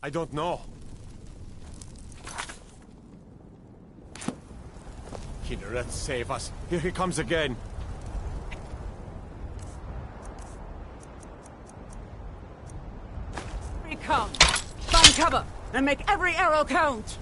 I don't know. Kinneret, save us. Here he comes again. Recon! Find cover and make every arrow count!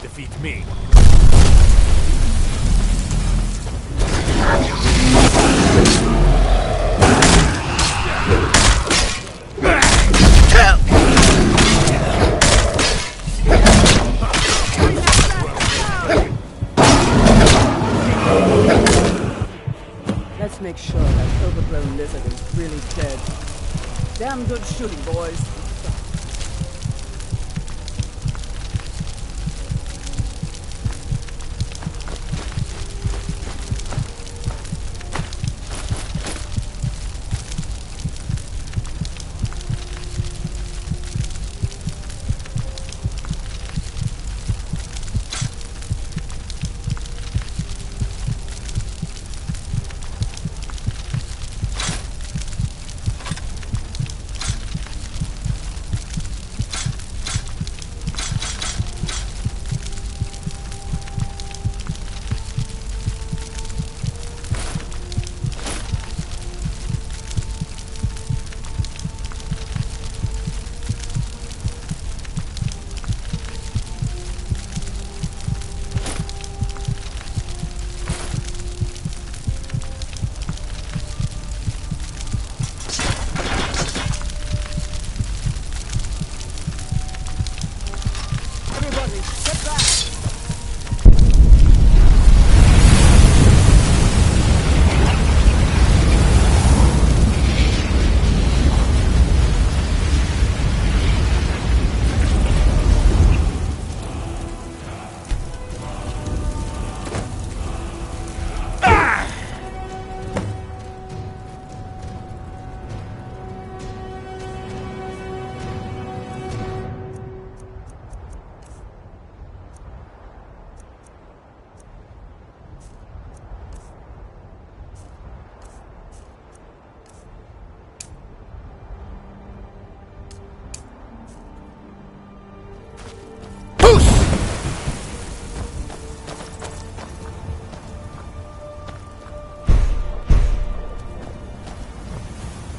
Defeat me. Let's make sure that overgrown lizard is really dead. Damn good shooting, boys.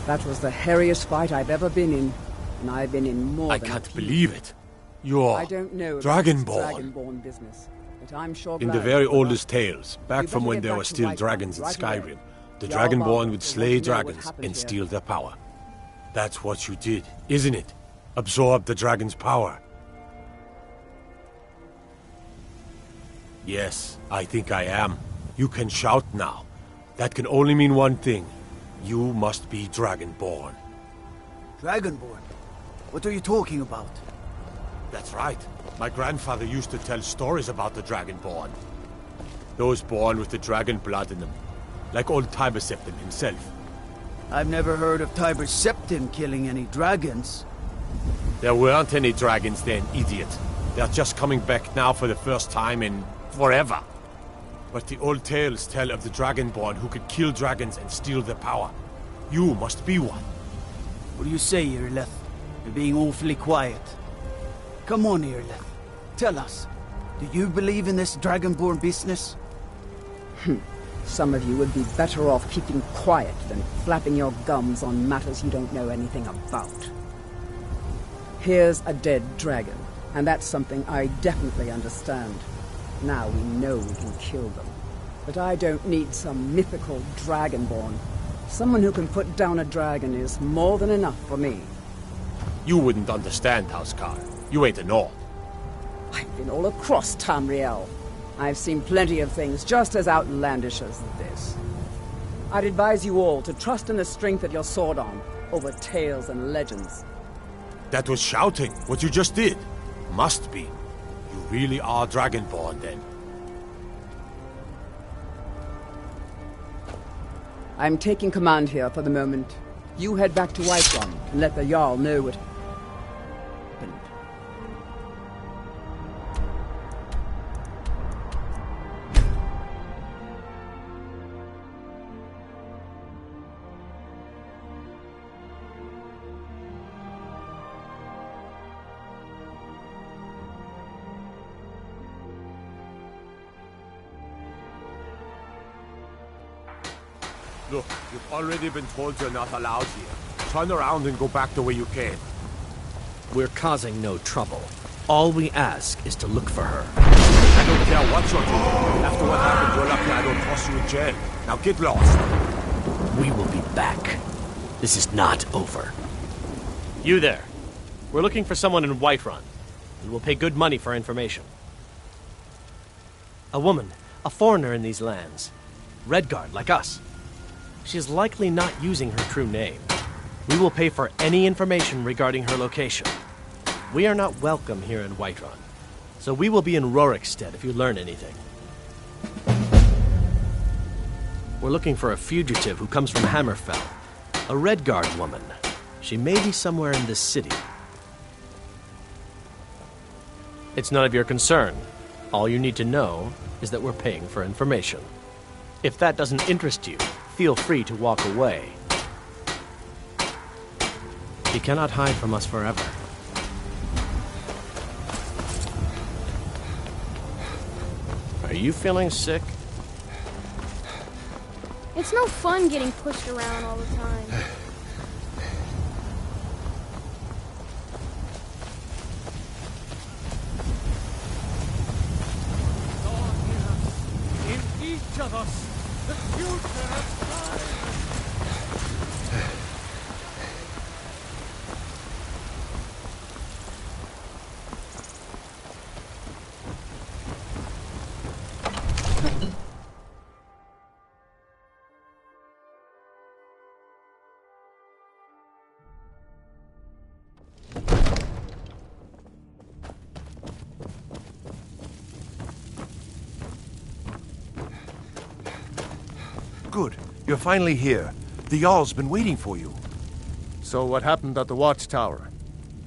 That was the hairiest fight I've ever been in. And I've been in more I than can't a believe it. You're I don't know about this Dragonborn. Dragonborn business, but I'm sure In the glad very you're oldest tales, back We from better when get there back were to still White dragons in right away. Skyrim. The The Jarl Dragonborn will would want slay to know what dragons happened and here. steal their power. That's what you did, isn't it? Absorb the dragon's power. Yes, I think I am. You can shout now. That can only mean one thing. You must be Dragonborn. Dragonborn? What are you talking about? That's right. My grandfather used to tell stories about the Dragonborn. Those born with the dragon blood in them. Like old Tiber Septim himself. I've never heard of Tiber Septim killing any dragons. There weren't any dragons then, idiot. They're just coming back now for the first time in forever. But the old tales tell of the Dragonborn who could kill dragons and steal their power. You must be one. What do you say, Irleth? You're being awfully quiet. Come on, Irleth. Tell us. Do you believe in this Dragonborn business? Some of you would be better off keeping quiet than flapping your gums on matters you don't know anything about. Here's a dead dragon, and that's something I definitely understand. Now we know we can kill them. But I don't need some mythical Dragonborn. Someone who can put down a dragon is more than enough for me. You wouldn't understand, Housecar. You ain't a Nord. I've been all across Tamriel. I've seen plenty of things just as outlandish as this. I'd advise you all to trust in the strength of your sword arm over tales and legends. That was shouting, what you just did. Must be. You really are Dragonborn, then. I'm taking command here for the moment. You head back to Whiterun and let the Jarl know what happened. Look, you've already been told you're not allowed here. Turn around and go back the way you came. We're causing no trouble. All we ask is to look for her. I don't care what you're doing. After what happened, you're lucky I don't toss you in jail. Now get lost. We will be back. This is not over. You there. We're looking for someone in Whiterun. We will pay good money for information. A woman, a foreigner in these lands. Redguard, like us. She is likely not using her true name. We will pay for any information regarding her location. We are not welcome here in Whiterun, so we will be in Rorikstead if you learn anything. We're looking for a fugitive who comes from Hammerfell. A Redguard woman. She may be somewhere in this city. It's none of your concern. All you need to know is that we're paying for information. If that doesn't interest you, feel free to walk away. She cannot hide from us forever. Are you feeling sick? It's no fun getting pushed around all the time. In each of us, the future of time. Good. You're finally here. The Jarl's been waiting for you. So what happened at the watchtower?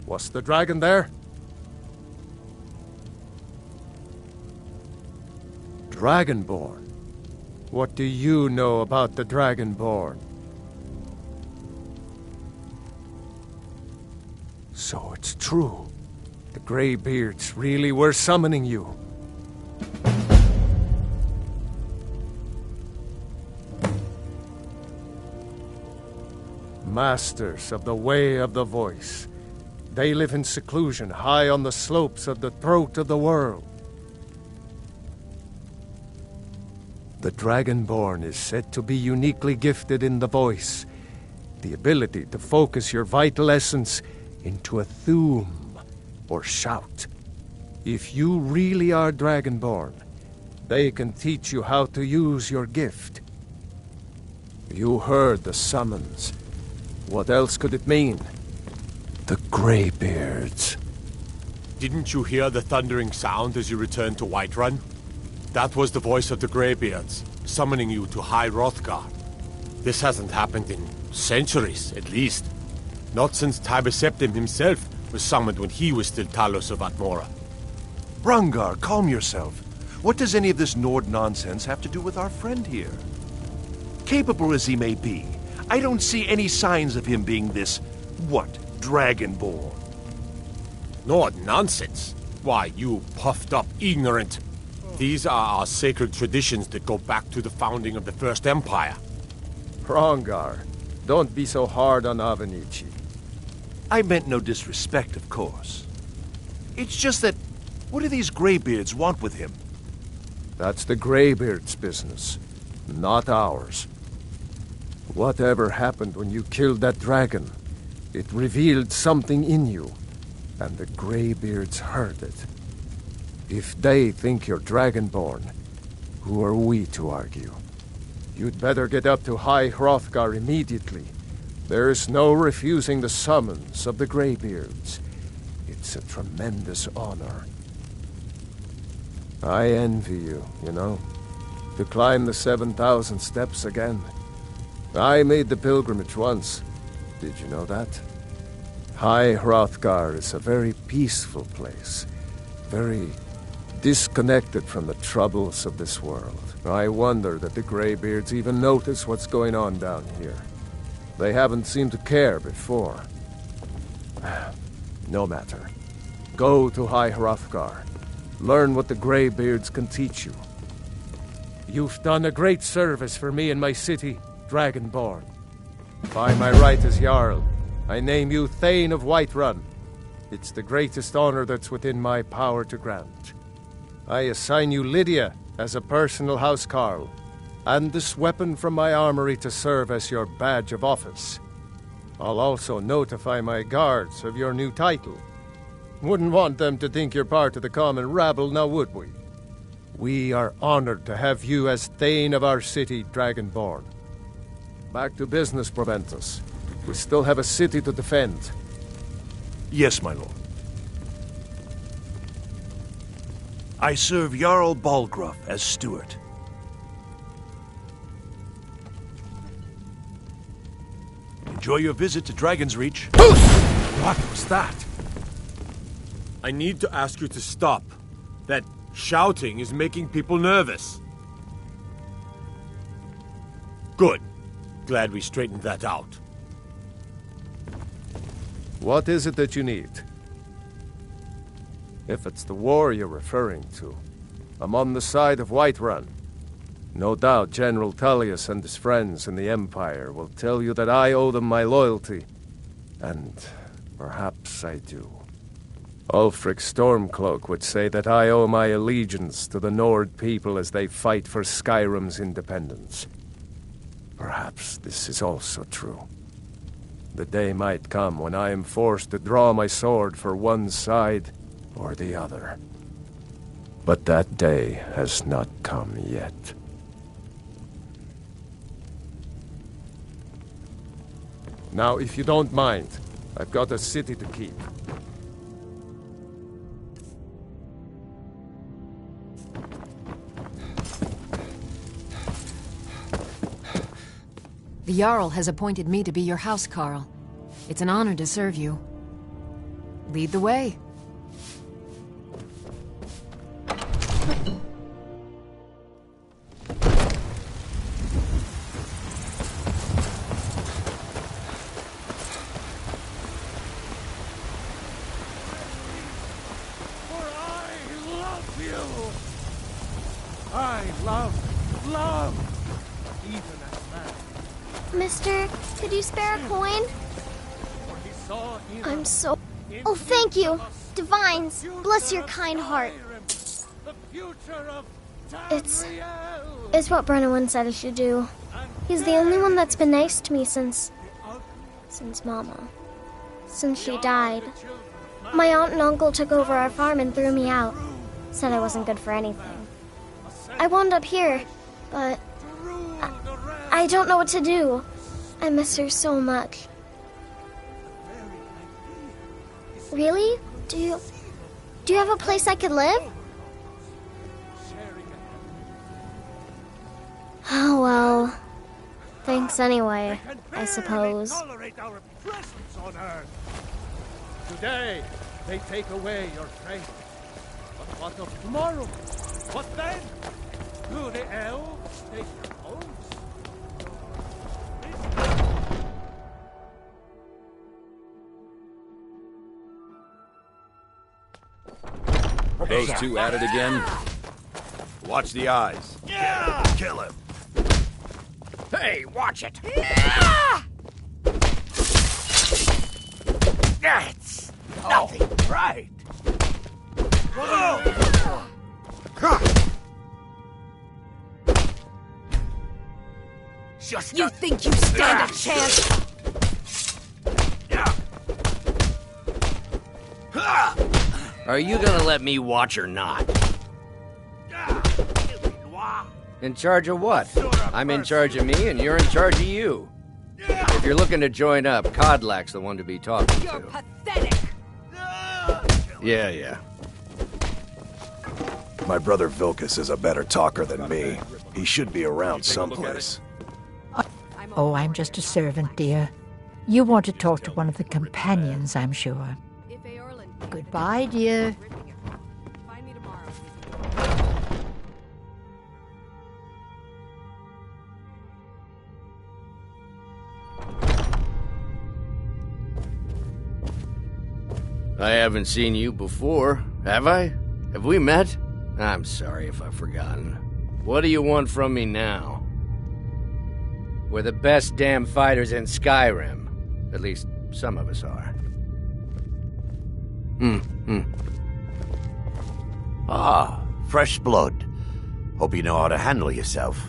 Was the dragon there? Dragonborn? What do you know about the Dragonborn? So it's true. The Greybeards really were summoning you. Masters of the Way of the Voice. They live in seclusion high on the slopes of the throat of the world. The Dragonborn is said to be uniquely gifted in the voice, the ability to focus your vital essence into a thume or shout. If you really are Dragonborn, They can teach you how to use your gift. You heard the summons. What else could it mean? The Greybeards. Didn't you hear the thundering sound as you returned to Whiterun? That was the voice of the Greybeards, summoning you to High Hrothgar. This hasn't happened in centuries, at least. Not since Tiber Septim himself was summoned when he was still Talos of Atmora. Rungar, calm yourself. What does any of this Nord nonsense have to do with our friend here? Capable as he may be, I don't see any signs of him being this, Dragonborn. Nord nonsense? Why, you puffed up ignorant. These are our sacred traditions that go back to the founding of the First Empire. Hrongar, don't be so hard on Avenici. I meant no disrespect, of course. It's just that, what do these Greybeards want with him? That's the Greybeards' business, not ours. Whatever happened when you killed that dragon, it revealed something in you, and the Greybeards heard it. If they think you're Dragonborn, who are we to argue? You'd better get up to High Hrothgar immediately. There's no refusing the summons of the Greybeards. It's a tremendous honor. I envy you, you know, to climb the 7,000 steps again. I made the pilgrimage once. Did you know that? High Hrothgar is a very peaceful place, very disconnected from the troubles of this world. I wonder that the Greybeards even notice what's going on down here. They haven't seemed to care before. No matter. Go to High Hrothgar. Learn what the Greybeards can teach you. You've done a great service for me and my city, Dragonborn. By my right as Jarl, I name you Thane of Whiterun. It's the greatest honor that's within my power to grant. I assign you Lydia as a personal housecarl, and this weapon from my armory to serve as your badge of office. I'll also notify my guards of your new title. Wouldn't want them to think you're part of the common rabble, now would we? We are honored to have you as Thane of our city, Dragonborn. Back to business, Proventus. We still have a city to defend. Yes, my lord. I serve Jarl Balgruuf as steward. Enjoy your visit to Dragon's Reach. What was that? I need to ask you to stop. That shouting is making people nervous. Good. Glad we straightened that out. What is it that you need? If it's the war you're referring to, I'm on the side of Whiterun. No doubt General Tullius and his friends in the Empire will tell you that I owe them my loyalty. And perhaps I do. Ulfric Stormcloak would say that I owe my allegiance to the Nord people as they fight for Skyrim's independence. Perhaps this is also true. The day might come when I am forced to draw my sword for one side or the other. But that day has not come yet. Now, if you don't mind, I've got a city to keep. The Jarl has appointed me to be your housecarl. It's an honor to serve you. Lead the way. Mister, could you spare a coin? I'm so... Oh, thank you! Divines, bless your kind heart. It's what Brennan said I should do. He's the only one that's been nice to me since Mama. Since she died. My aunt and uncle took over our farm and threw me out. Said I wasn't good for anything. I wound up here, but I don't know what to do. I miss her so much. Really? Do you have a place I could live? Oh well. Thanks anyway, I suppose. Today, they take away your faith. But what of tomorrow? What then? Do the elves take your homes? Those two at it again? Watch the eyes. Yeah! Kill him. Hey, watch it! That's nothing, right? You think you stand a chance? Are you gonna let me watch or not? In charge of what? I'm in charge of me, and you're in charge of you. If you're looking to join up, Codlak's the one to be talking You're to. pathetic! Yeah. My brother Vilkas is a better talker than me. He should be around someplace. Oh, I'm just a servant, dear. You want to talk to one of the companions, I'm sure. Goodbye, dear. I haven't seen you before, have I? Have we met? I'm sorry if I've forgotten. What do you want from me now? We're the best damn fighters in Skyrim. At least, some of us are. Ah, fresh blood. Hope you know how to handle yourself.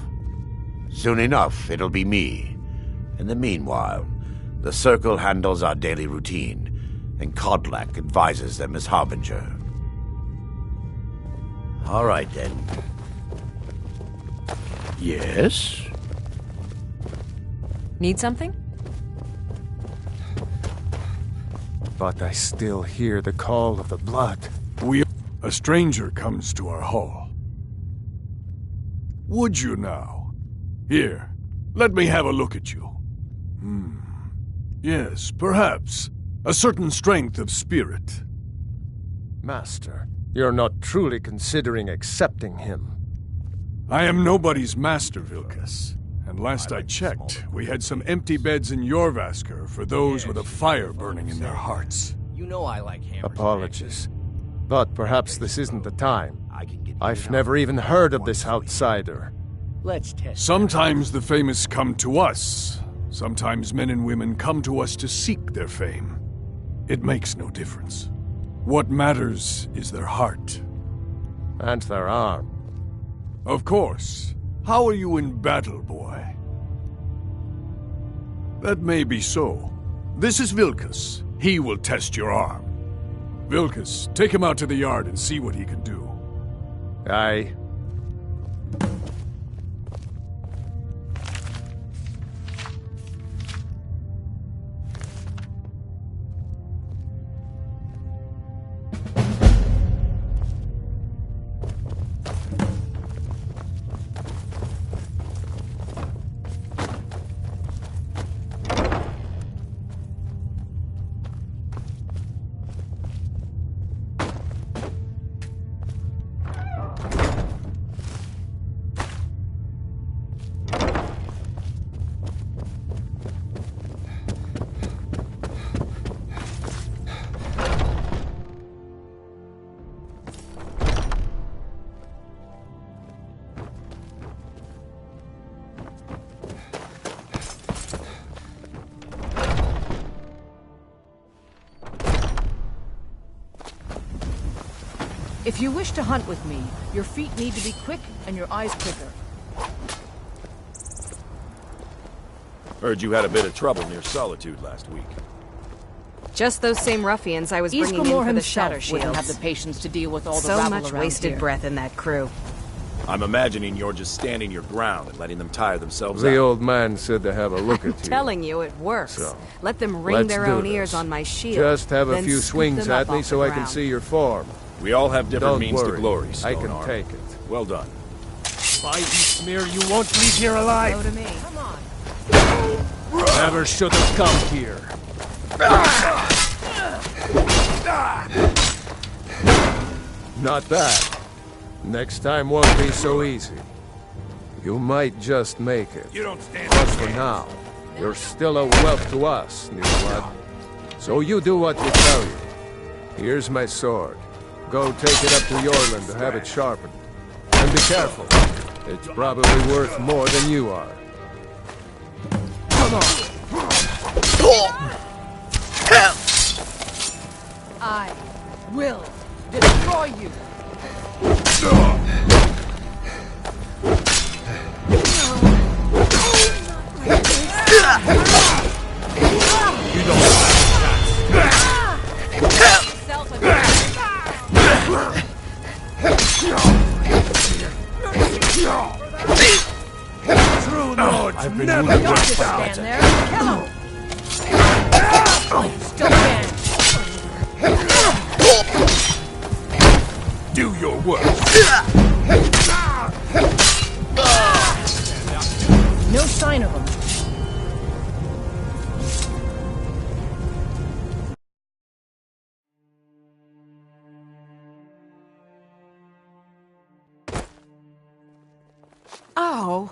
Soon enough, it'll be me. In the meanwhile, the Circle handles our daily routine, and Codlak advises them as Harbinger. All right, then. Yes? Need something? But I still hear the call of the blood. A stranger comes to our hall. Would you now? Here, let me have a look at you. Yes, perhaps. A certain strength of spirit. Master, you're not truly considering accepting him. I am nobody's master, Vilkas. And last I checked, we had some empty beds in Jorvaskr for those with a fire burning in their hearts. You know I like hammers. Apologies. But perhaps this isn't the time. I've never even heard of this outsider. Let's test. Sometimes the famous come to us. Sometimes men and women come to us to seek their fame. It makes no difference. What matters is their heart. And their arm. Of course. How are you in battle, boy? That may be so. This is Vilkas. He will test your arm. Vilkas, take him out to the yard and see what he can do. Aye. If you wish to hunt with me, your feet need to be quick and your eyes quicker. Heard you had a bit of trouble near Solitude last week. Just those same ruffians I was bringing in for the Shatter himself wouldn't Shields. have the patience to deal with all the so rabble much around wasted here. breath in that crew. I'm imagining you're just standing your ground and letting them tire themselves The out. old man said to have a look at you. Telling you it works. So, let them ring let's their do own this. ears on my shield. Just have a then few scoop swings them at up me off so the I can ground. see your form. We all have different Don't means worry. to glory, I can Stonearm. take it. Well done. By smear, you won't leave here alive. Go to me. Come on. Never should have come here. Not bad. Next time won't be so easy. You might just make it. You don't stand But for now, you're still a whelp to us, new blood. So you do what we tell you. Here's my sword. Go take it up to Yorland to have it sharpened. And be careful. It's probably worth more than you are. Come on. I will destroy you. You don't True Nords I've been never wounded. get Stand down. there and kill him. Still can. Do your work. No sign of him. Oh.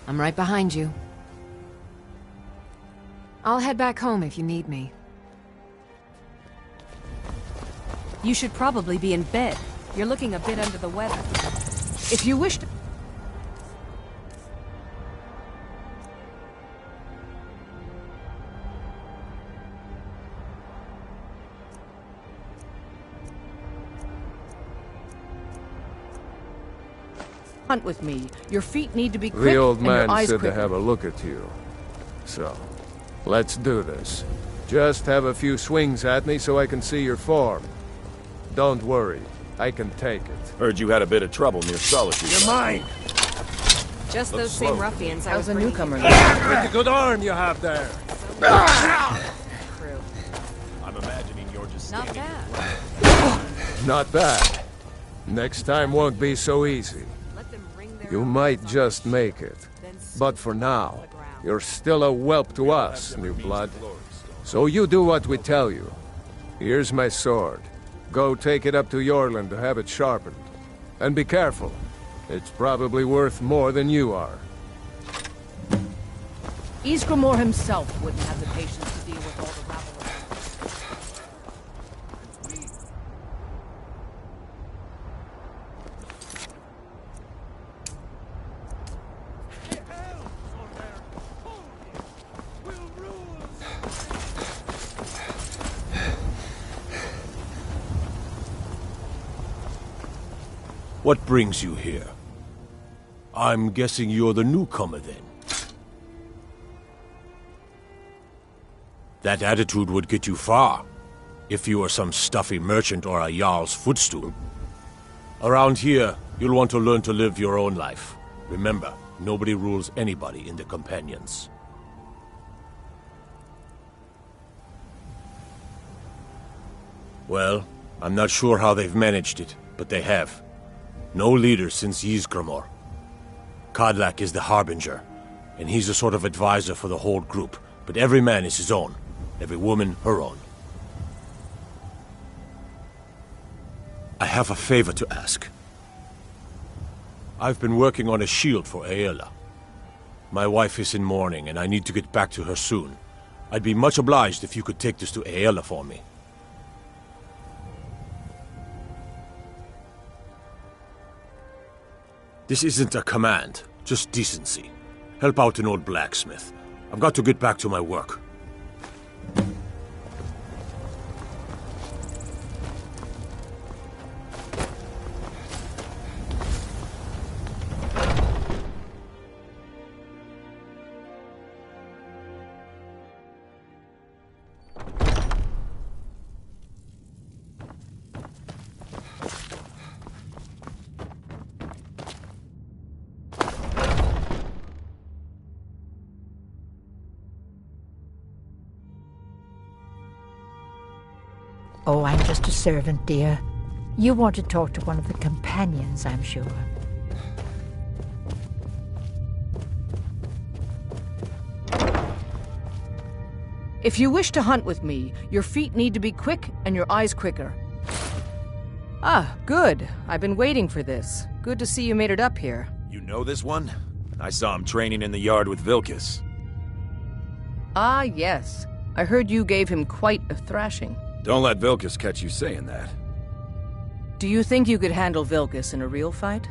I'm right behind you. I'll head back home if you need me. You should probably be in bed. You're looking a bit under the weather. If you wish to... Hunt with me. Your feet need to be quick The old and your man eyes said quick. to have a look at you. So, let's do this. Just have a few swings at me so I can see your form. Don't worry, I can take it. Heard you had a bit of trouble near Solitude. You're mine. Just Looks those same slow. ruffians I How's was a bringing newcomer? Pretty good arm you have there. through. I'm imagining you're just Not standing bad. Not bad. Next time won't be so easy. Let them ring their You own might ears on just my make shield, it. then scoop But for them up now, off the ground. you're still a whelp to us, new blood. So you do what we tell you. Here's my sword. Go take it up to Yorland to have it sharpened. And be careful. It's probably worth more than you are. Ysgramor himself wouldn't have the patience to deal with all the rabble. What brings you here? I'm guessing you're the newcomer then. That attitude would get you far, if you were some stuffy merchant or a Jarl's footstool. Around here, you'll want to learn to live your own life. Remember, nobody rules anybody in the Companions. Well, I'm not sure how they've managed it, but they have. No leader since Ysgramor. Kodlak is the Harbinger, and he's a sort of advisor for the whole group, but every man is his own. Every woman her own. I have a favor to ask. I've been working on a shield for Aela. My wife is in mourning, and I need to get back to her soon. I'd be much obliged if you could take this to Aela for me. This isn't a command, just decency. Help out an old blacksmith. I've got to get back to my work. Oh, I'm just a servant, dear. You want to talk to one of the companions, I'm sure. If you wish to hunt with me, your feet need to be quick and your eyes quicker. Ah, good. I've been waiting for this. Good to see you made it up here. You know this one? I saw him training in the yard with Vilkas. Ah, yes. I heard you gave him quite a thrashing. Don't let Vilkas catch you saying that. Do you think you could handle Vilkas in a real fight?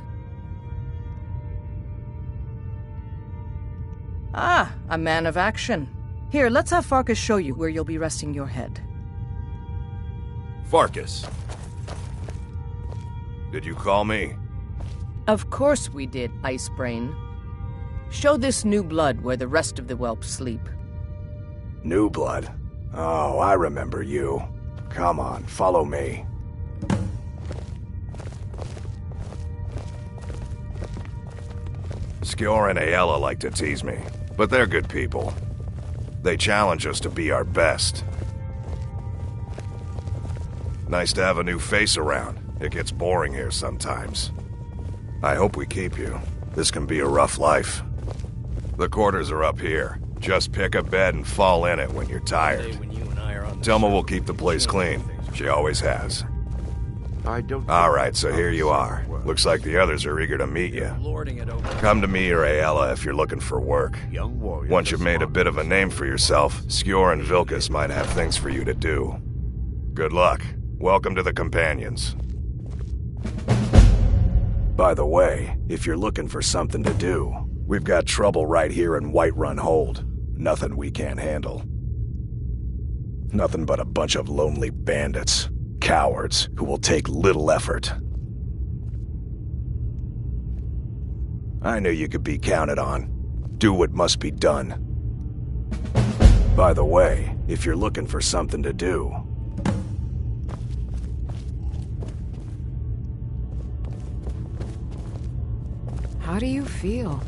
Ah, a man of action. Here, let's have Farkas show you where you'll be resting your head. Farkas. Did you call me? Of course we did, Icebrain. Show this new blood where the rest of the whelps sleep. New blood? Oh, I remember you. Come on, follow me. Skjor and Aella like to tease me, but they're good people. They challenge us to be our best. Nice to have a new face around. It gets boring here sometimes. I hope we keep you. This can be a rough life. The quarters are up here. Just pick a bed and fall in it when you're tired. Telma will keep the place clean. She always has. Alright, so here you are. Looks like the others are eager to meet you. Come to me or Aella if you're looking for work. Once you've made a bit of a name for yourself, Skjor and Vilkas might have things for you to do. Good luck. Welcome to the Companions. By the way, if you're looking for something to do, we've got trouble right here in Whiterun Hold. Nothing we can't handle. Nothing but a bunch of lonely bandits. Cowards who will take little effort. I knew you could be counted on. Do what must be done. By the way, if you're looking for something to do... How do you feel?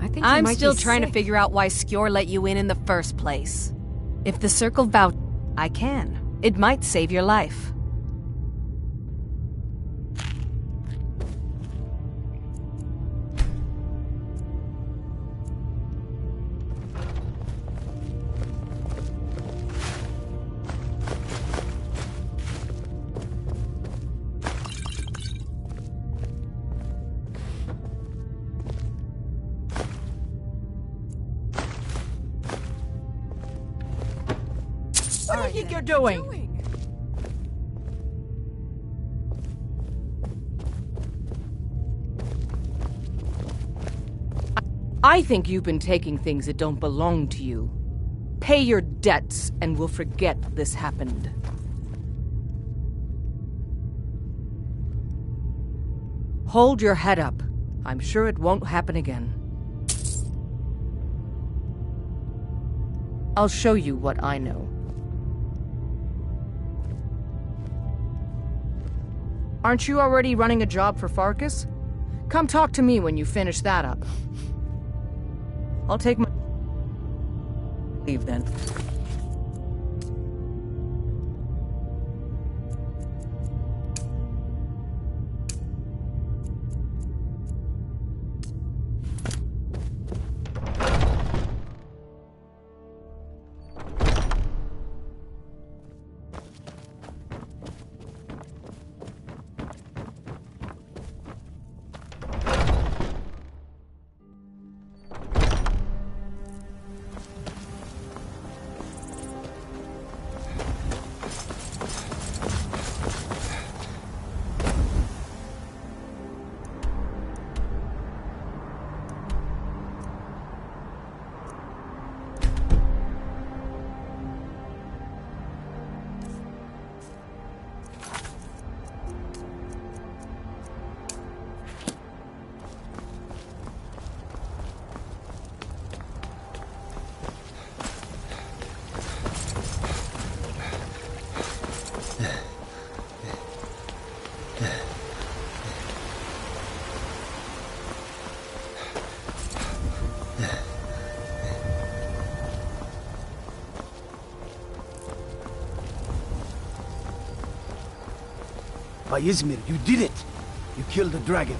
I think I'm still trying to figure out why Skjor let you in the first place. If the Circle vouch, I can. It might save your life. What do you think you're doing? I think you've been taking things that don't belong to you. Pay your debts, and we'll forget this happened. Hold your head up. I'm sure it won't happen again. I'll show you what I know. Aren't you already running a job for Farkas? Come talk to me when you finish that up. I'll take my leave then. By Izmir, you did it! You killed the dragon.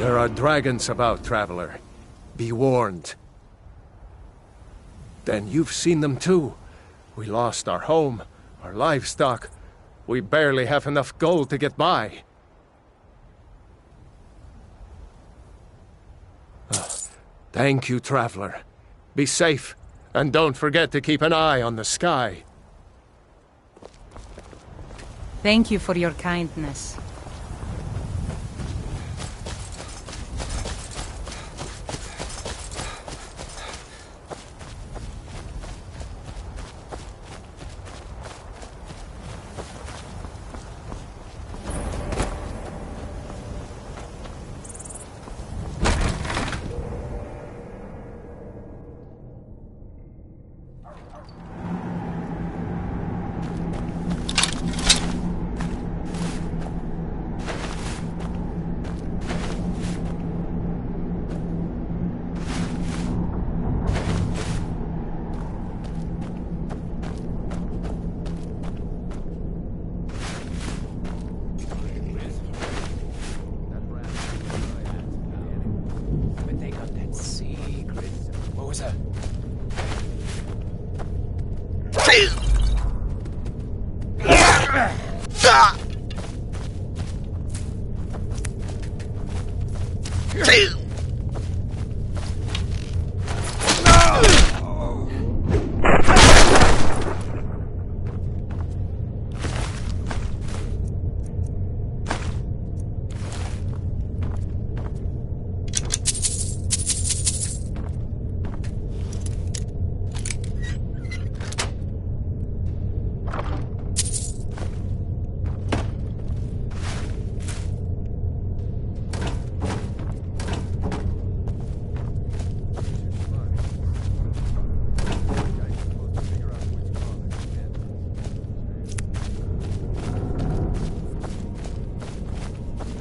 There are dragons about, traveler. Be warned. Then you've seen them too. We lost our home, our livestock. We barely have enough gold to get by. Thank you, traveler. Be safe, and don't forget to keep an eye on the sky. Thank you for your kindness.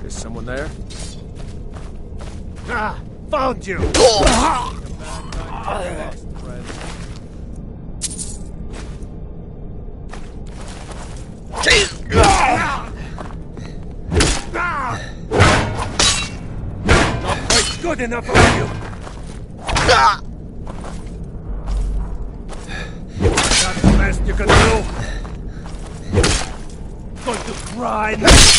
Someone there? Ah! Found you! Not quite good enough for you! That's the best you can do! Going to cry now!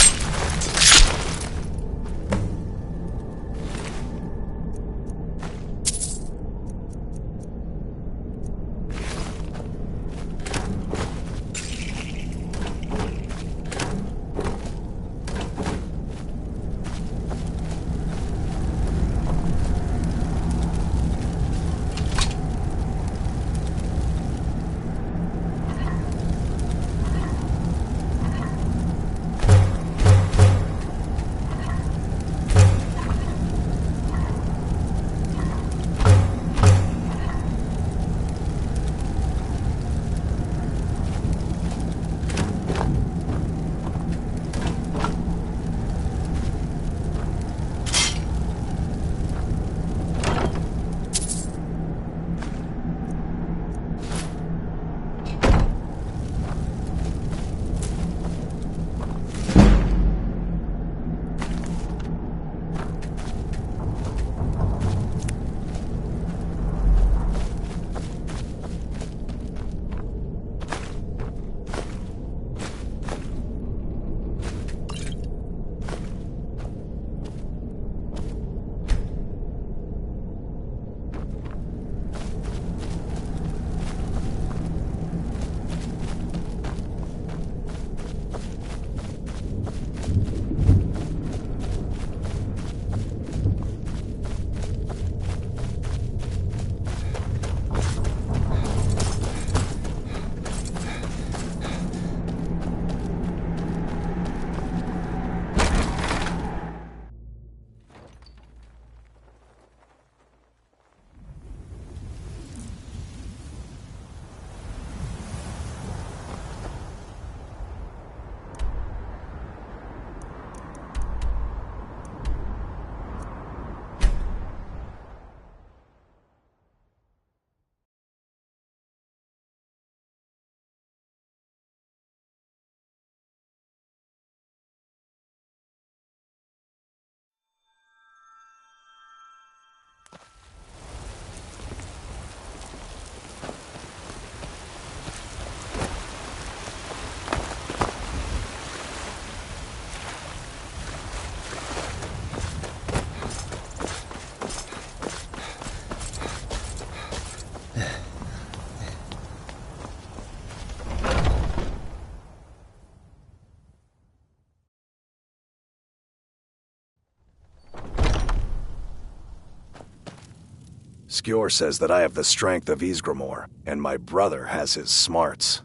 Skjor says that I have the strength of Ysgramor, and my brother has his smarts.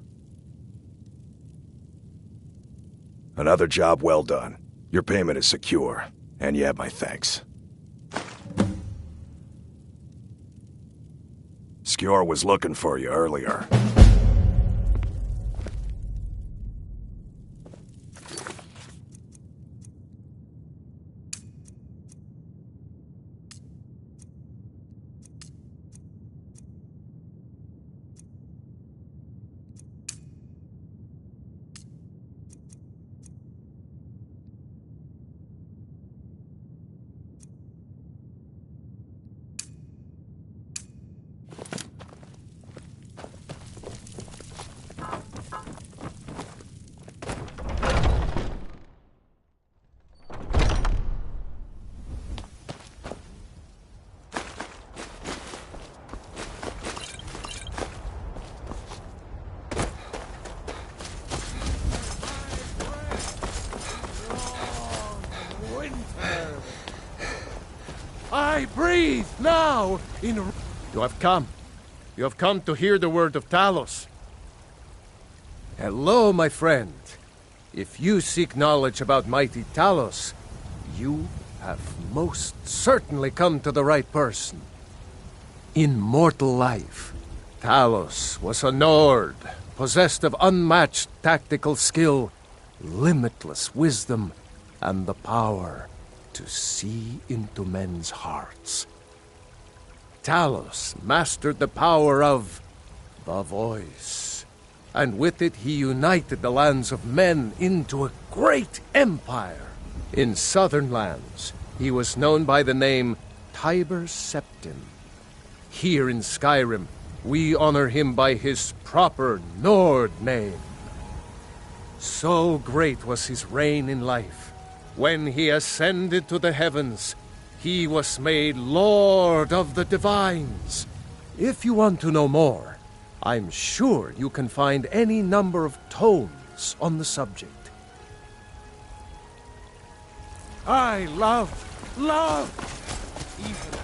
Another job well done. Your payment is secure, and you have my thanks. Skjor was looking for you earlier. I breathe now in... You have come. You have come to hear the word of Talos. Hello, my friend. If you seek knowledge about mighty Talos, you have most certainly come to the right person. In mortal life, Talos was a Nord, possessed of unmatched tactical skill, limitless wisdom, and the power to see into men's hearts. Talos mastered the power of the voice, and with it he united the lands of men into a great empire. In southern lands, he was known by the name Tiber Septim. Here in Skyrim, we honor him by his proper Nord name. So great was his reign in life. When he ascended to the heavens, he was made Lord of the Divines. If you want to know more, I'm sure you can find any number of tomes on the subject. I love even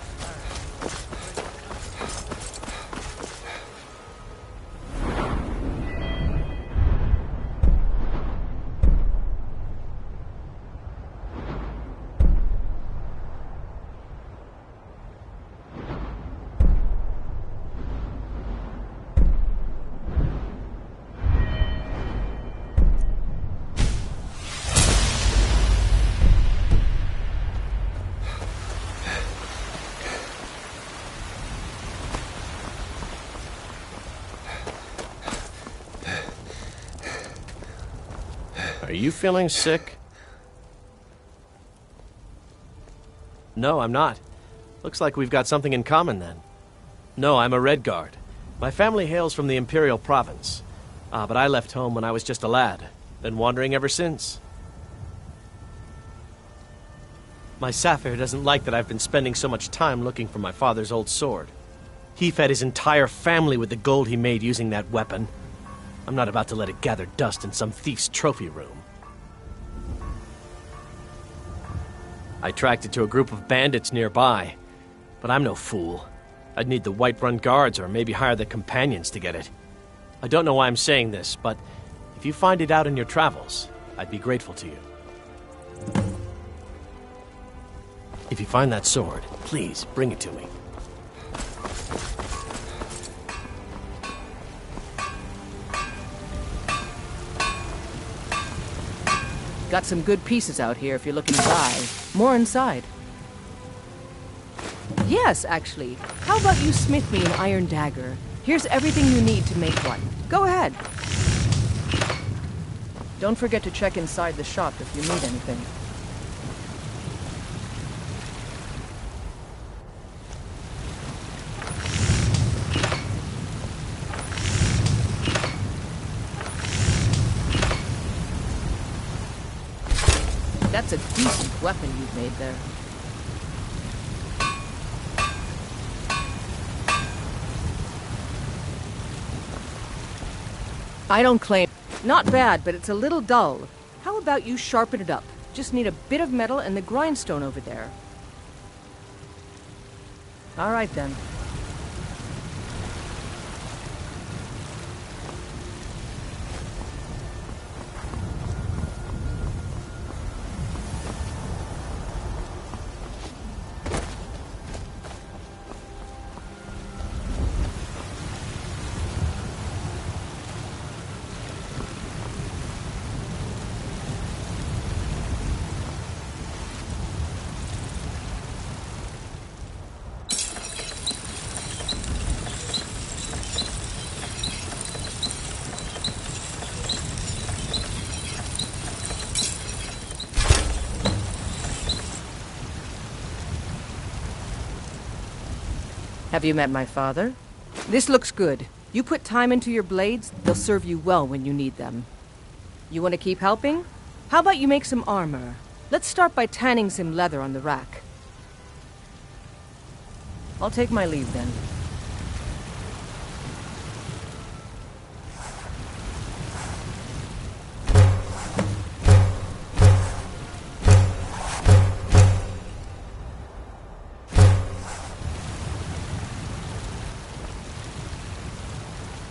Are you feeling sick? No, I'm not. Looks like we've got something in common then. No, I'm a Redguard. My family hails from the Imperial Province. But I left home when I was just a lad. Been wandering ever since. My Sapphire doesn't like that I've been spending so much time looking for my father's old sword. He fed his entire family with the gold he made using that weapon. I'm not about to let it gather dust in some thief's trophy room. I tracked it to a group of bandits nearby, but I'm no fool. I'd need the Whiterun guards or maybe hire the companions to get it. I don't know why I'm saying this, but if you find it out in your travels, I'd be grateful to you. If you find that sword, please bring it to me. Got some good pieces out here if you're looking to buy. More inside. Yes, actually. How about you smith me an iron dagger? Here's everything you need to make one. Go ahead. Don't forget to check inside the shop if you need anything. That's a decent weapon you've made there. I don't claim... Not bad, but it's a little dull. How about you sharpen it up? Just need a bit of metal and the grindstone over there. All right, then. Have you met my father? This looks good. You put time into your blades, they'll serve you well when you need them. You want to keep helping? How about you make some armor? Let's start by tanning some leather on the rack. I'll take my leave then.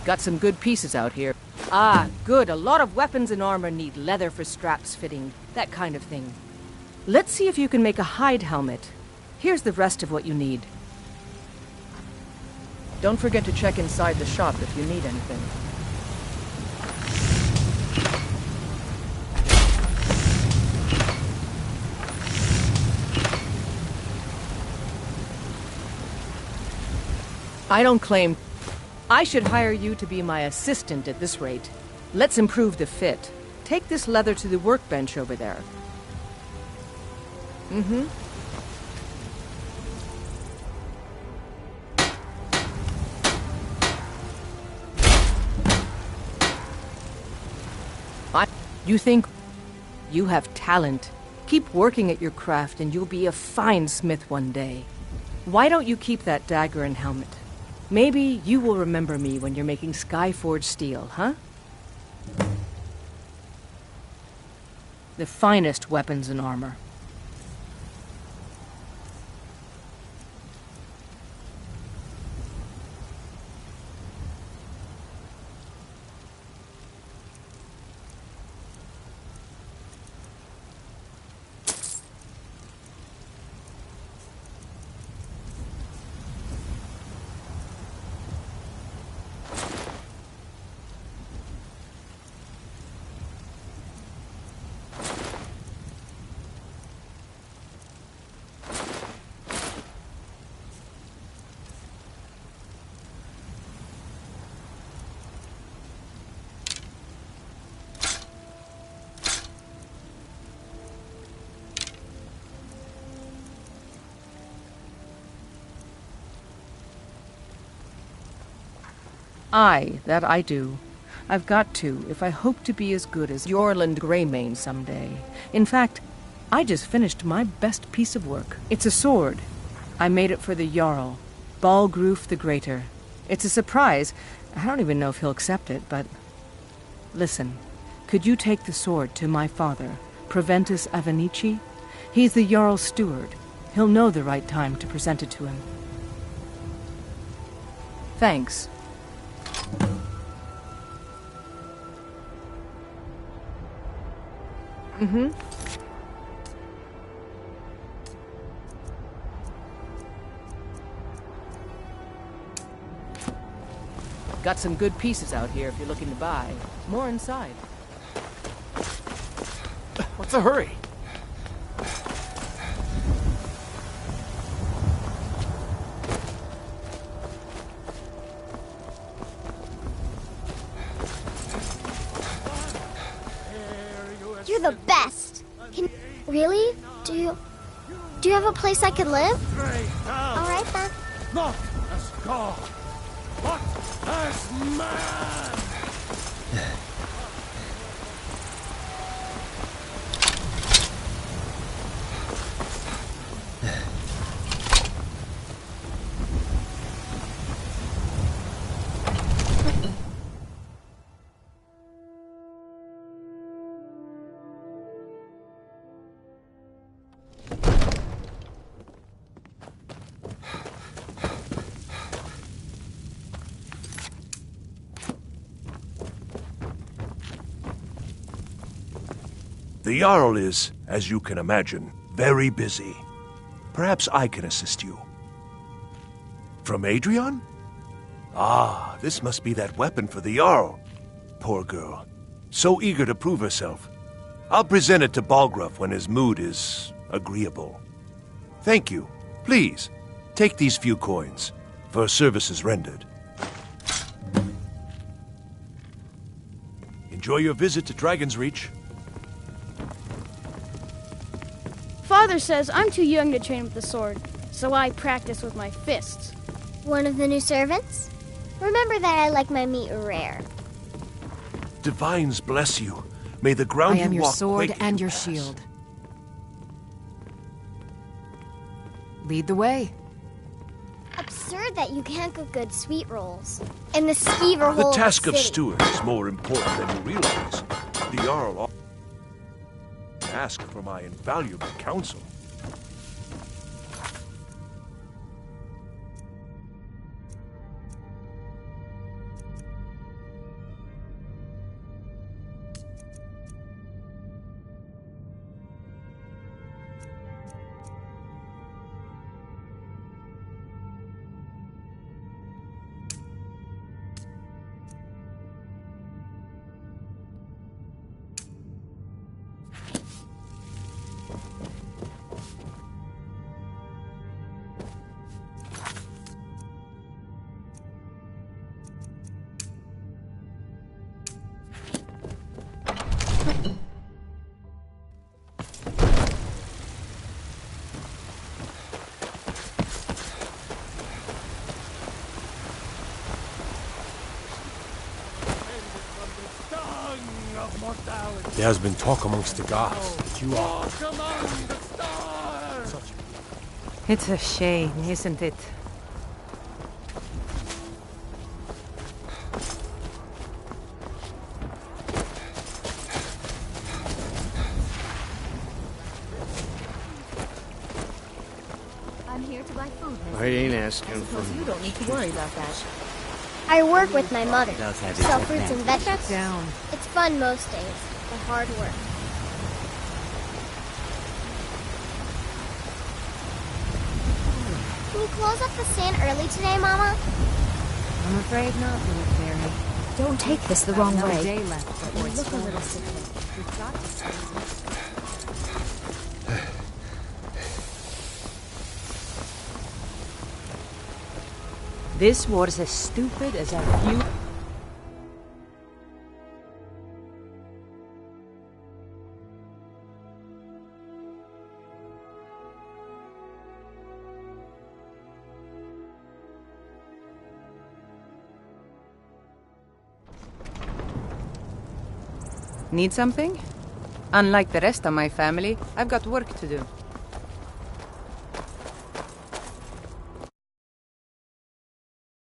Got some good pieces out here. Ah, good. A lot of weapons and armor need leather for straps fitting. That kind of thing. Let's see if you can make a hide helmet. Here's the rest of what you need. Don't forget to check inside the shop if you need anything. I don't claim... I should hire you to be my assistant at this rate. Let's improve the fit. Take this leather to the workbench over there. Mm-hmm. You think you have talent. Keep working at your craft and you'll be a fine smith one day. Why don't you keep that dagger and helmet? Maybe you will remember me when you're making Skyforged steel, huh? The finest weapons and armor. Aye, that I do. I've got to, if I hope to be as good as Yorland Greymane someday. In fact, I just finished my best piece of work. It's a sword. I made it for the Jarl, Balgroof the Greater. It's a surprise. I don't even know if he'll accept it, but... Listen, could you take the sword to my father, Proventus Avenici? He's the Jarl's steward. He'll know the right time to present it to him. Thanks. Mm-hmm. Got some good pieces out here if you're looking to buy. More inside. What's the hurry? You're the best. Really? Do you have a place I could live? All right then. Not as God, but as man. The Jarl is, as you can imagine, very busy. Perhaps I can assist you. From Adrian? Ah, this must be that weapon for the Jarl. Poor girl. So eager to prove herself. I'll present it to Balgruf when his mood is agreeable. Thank you. Please, take these few coins for services rendered. Enjoy your visit to Dragon's Reach. Father says I'm too young to train with the sword, so I practice with my fists. One of the new servants? Remember that I like my meat rare. Divines bless you. May the ground I am you your walk sword quake and you your pass. shield. Lead the way. Absurd that you can't cook good sweet rolls. In the skeever The hole task of city. steward is more important than you realize. The Jarl ask for my invaluable counsel. There has been talk amongst the guards that you are... It's a shame, isn't it? I'm here to buy food, Miss. I ain't asking for You much. don't need to worry about that. I work with my mother. Sell fruits and vegetables. Down. It's fun most days, but hard work. Can you close up the stand early today, Mama? I'm afraid not, little fairy. Don't take this the wrong No way. day left before You it's look a little full. sickly. We've got to stay. This war's as stupid as a few... Need something? Unlike the rest of my family, I've got work to do.